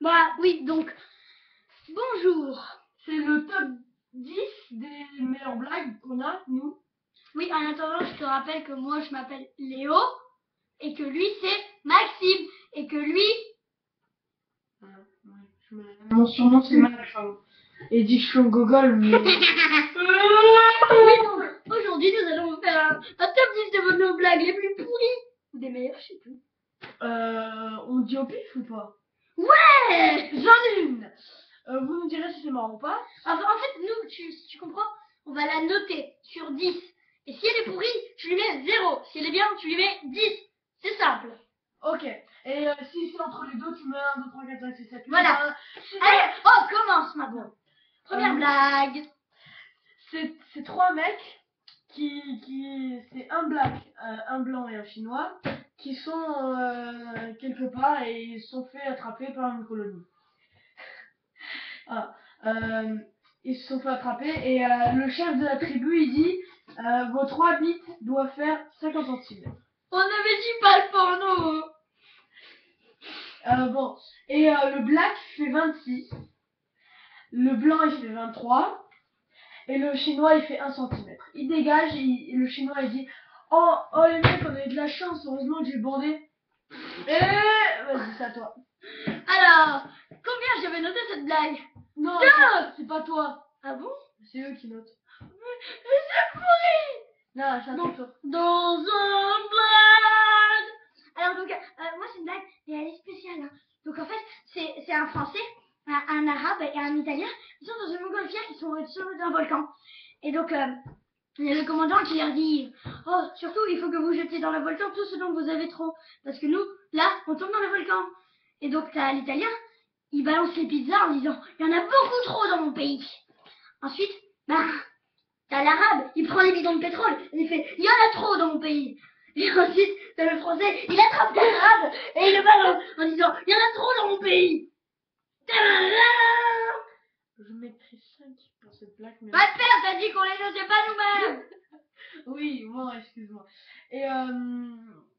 Bah oui, donc, bonjour. C'est le top 10 des meilleures blagues qu'on a, nous. Oui, en attendant, je te rappelle que moi, je m'appelle Léo, et que lui, c'est Maxime, et que lui... Mon surnom, c'est Max. Et dit je suis un gogol, mais... Oui, donc, aujourd'hui, nous allons vous faire un top 10 de nos blagues les plus pourries, ou des meilleures, je sais plus. On dit au pif ou pas? Ouais. J'en ai une. Vous nous direz si c'est marrant ou pas. Enfin, en fait, nous, tu comprends, on va la noter sur 10. Et si elle est pourrie, tu lui mets 0. Si elle est bien, tu lui mets 10. C'est simple. Ok. Et si c'est entre les deux, tu mets 1, 2, 3, 4, 5, 6, 7, 8. Voilà. Allez, on commence maintenant. Première blague. C'est 3 mecs c'est un black, un blanc et un chinois qui sont quelque part et ils se sont fait attraper par une colonie. Ah, ils se sont fait attraper et le chef de la tribu il dit vos 3 bits doivent faire 50 cm. On avait dit pas le porno. Bon, et le black fait 26, le blanc il fait 23 et le chinois il fait 1 cm. Il dégage et le chinois il dit oh les mecs on a eu de la chance, heureusement que j'ai bandé. Vas-y c'est à toi. Alors, combien j'avais noté cette blague? Non, c'est pas toi. Ah bon? C'est eux qui notent. Mais c'est pourri. Non, c'est à toi. Dans un blague. Alors donc, moi c'est une blague, mais elle est spéciale. Hein. Donc en fait, c'est un Français, un Arabe et un Italien. Ils sont dans une montgolfière, ils sont au-dessus d'un volcan. Et donc, il y a le commandant qui leur dit « Oh, surtout, il faut que vous jetiez dans le volcan tout ce dont vous avez trop. Parce que nous, là, on tombe dans le volcan. » Et donc, t'as l'Italien, il balance les pizzas en disant « Il y en a beaucoup trop dans mon pays. » Ensuite, t'as l'Arabe, il prend les bidons de pétrole et il fait « Il y en a trop dans mon pays. » Et ensuite, t'as le Français, il attrape l'Arabe et il le balance en disant « Il y en a trop dans mon pays. » Je mettrai 5 pour cette blague. Mais... Pas de faire, t'as dit qu'on les notait pas nous-mêmes. Oui, bon, excuse-moi. Et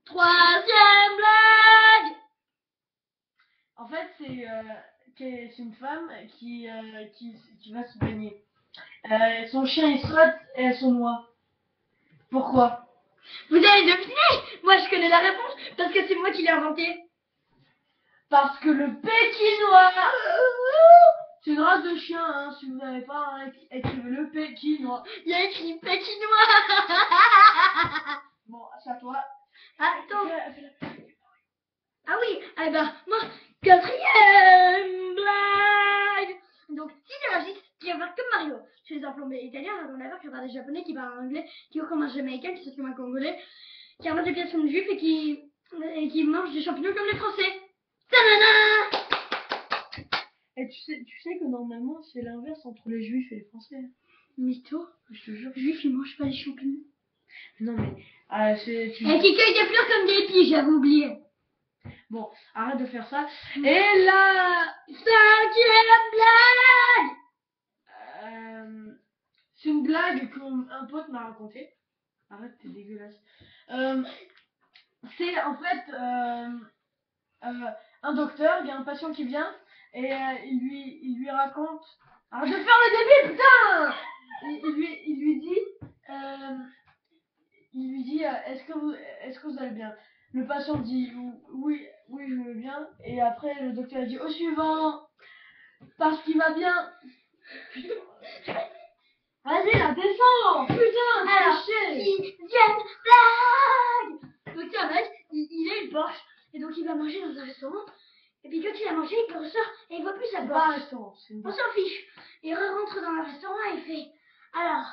troisième blague. En fait, c'est une femme qui va se baigner. Son chien il saute et elle se noie. Pourquoi? Vous avez deviné? Moi je connais la réponse parce que c'est moi qui l'ai inventé. Parce que le pékinois, c'est une race de chien, hein. Si vous n'avez pas, écrivez le pékinois. Il y a écrit pékinois. Bon, c'est à toi. Attends. Fais Ah oui, eh ben, moi, quatrième blague. Donc, si tu réagis, tu vas faire comme Mario. Tu les as plombés italiens, dans la qui parle des japonais, qui parle anglais, qui est comme un jamaïcain, qui saute comme un congolais, qui remonte des pièces comme une juif et qui mange des champignons comme les français. Ta-da-da. Et tu sais que normalement c'est l'inverse entre les juifs et les français. Mytho. Je te jure. Les juifs ils mangent pas les champignons. Non mais Et qui cueillent des fleurs comme des pies, j'avais oublié. Bon, arrête de faire ça. Et la cinquième blague. C'est une blague qu'un pote m'a racontée. Arrête, t'es dégueulasse. C'est en fait un docteur, il y a un patient qui vient et il lui raconte. Arrête de faire le début, putain. Il lui dit est-ce que vous allez bien? Le patient dit oui, je vais bien. Et après le docteur dit au suivant parce qu'il va bien. Putain. Vas-y là, descends. Putain, alors, sixième blague. Donc tiens, mec, il a une Porsche et donc il va manger dans un restaurant. Et puis quand il a mangé, il ressort et il voit plus sa Porsche. On s'en fiche. Il rentre dans le restaurant et il fait alors,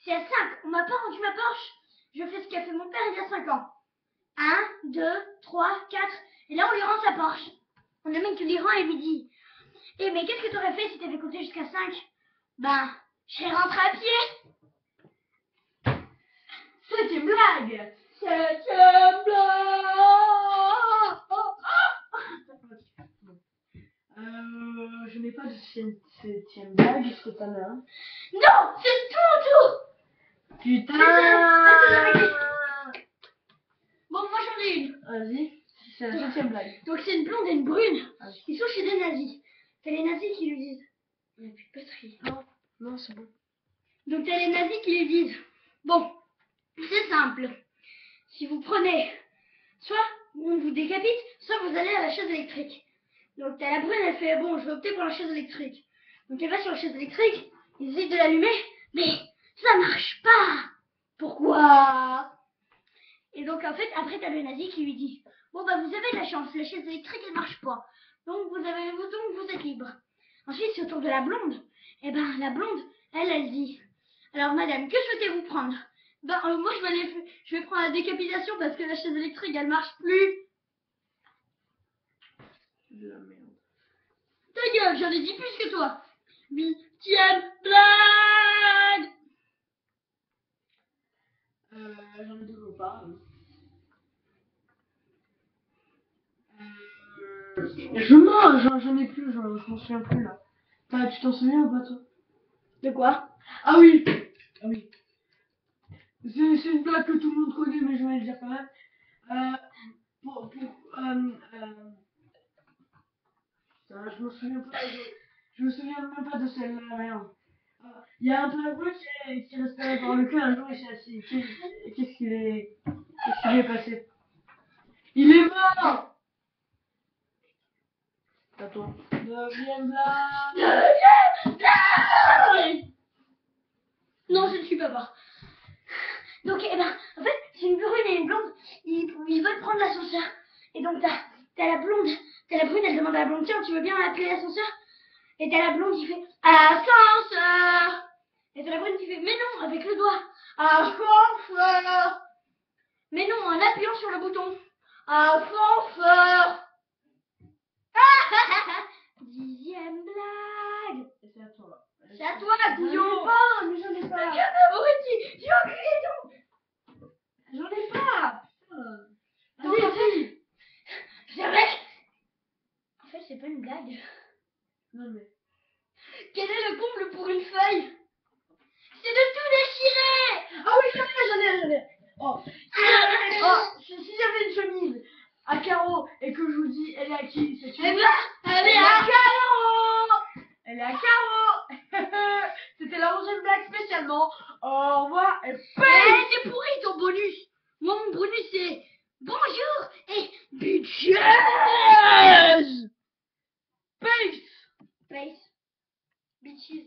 si à 5, on m'a pas rendu ma Porsche, je fais ce qu'a fait mon père il y a 5 ans. 1, 2, 3, 4. Et là, on lui rend sa Porsche. Le mec lui rend et lui dit mais qu'est-ce que t'aurais fait si t'avais compté jusqu'à 5? Ben, je serais rentré à pied. Septième blague. Septième blague. Je n'ai pas de septième blague. Est-ce que t'en as un? Non, c'est tout. Putain. Bon, moi j'en ai une. Vas-y. C'est la 7e blague. Donc c'est une blonde et une brune. Ah oui. Ils sont chez des nazis. T'as les nazis qui lui disent. Il n'y a plus de batterie. Non, c'est bon. Donc t'as les nazis qui lui disent. Bon, c'est simple. Si vous prenez, soit on vous décapite, soit vous allez à la chaise électrique. Donc t'as la brune, elle fait bon, je vais opter pour la chaise électrique. Donc elle va sur la chaise électrique, ils essayent de l'allumer, mais ça marche pas. Pourquoi? Et donc en fait, après t'as le nazi qui lui dit bon bah vous avez de la chance, la chaise électrique elle marche pas. Donc vous êtes libre. Ensuite c'est au tour de la blonde. Et ben la blonde, elle dit alors madame, que souhaitez-vous prendre? Ben moi je vais prendre la décapitation parce que la chaise électrique elle marche plus. De la merde. Ta gueule, j'en ai dit plus que toi. 8e blague. J'en ai toujours pas. J'en ai plus, je m'en souviens plus là. Tu t'en souviens ou pas toi? De quoi? Ah oui. Ah oui. C'est une blague que tout le monde connaît, mais je vais le dire quand même. Putain, je me souviens pas. Je me souviens même pas de celle-là, rien. Il y a un pingouin qui respirait par le cul, un jour il s'est assis. Qu'est-ce qu'il est passé? Il est mort! Attends. 9e blague. 9e blague. Non, je ne suis pas mort. Donc, eh ben, en fait, c'est une brune et une blonde. Ils veulent prendre l'ascenseur. Et donc, t'as la blonde, t'as la brune, elle demande à la blonde, tiens, tu veux bien appeler l'ascenseur? Et t'as la blonde qui fait ascenseur. Et t'as la brune qui fait mais non, avec le doigt. Ascenseur. Mais non, en appuyant sur le bouton. Ascenseur. 10e blague. Et c'est à toi. C'est à toi, couillon. Mais j'en ai pas. J'ai enculé ton. J'en ai pas. Donc, en fait, c'est vrai. En fait, c'est pas une blague. Non mais. Quel est le comble pour une feuille? C'est de tout déchirer. Ah oui, j'en ai. Oh. Si j'avais une chemise à carreaux et que je vous dis, elle est à qui cette Eh chemise? ben, elle est à carreaux. Elle est à carreaux. C'était la 11e blague spécialement. Au revoir et Eh, c'est pourri ton bonus. Moi, mon bonus, c'est bonjour et bitches. Peace. Peace. Bitches.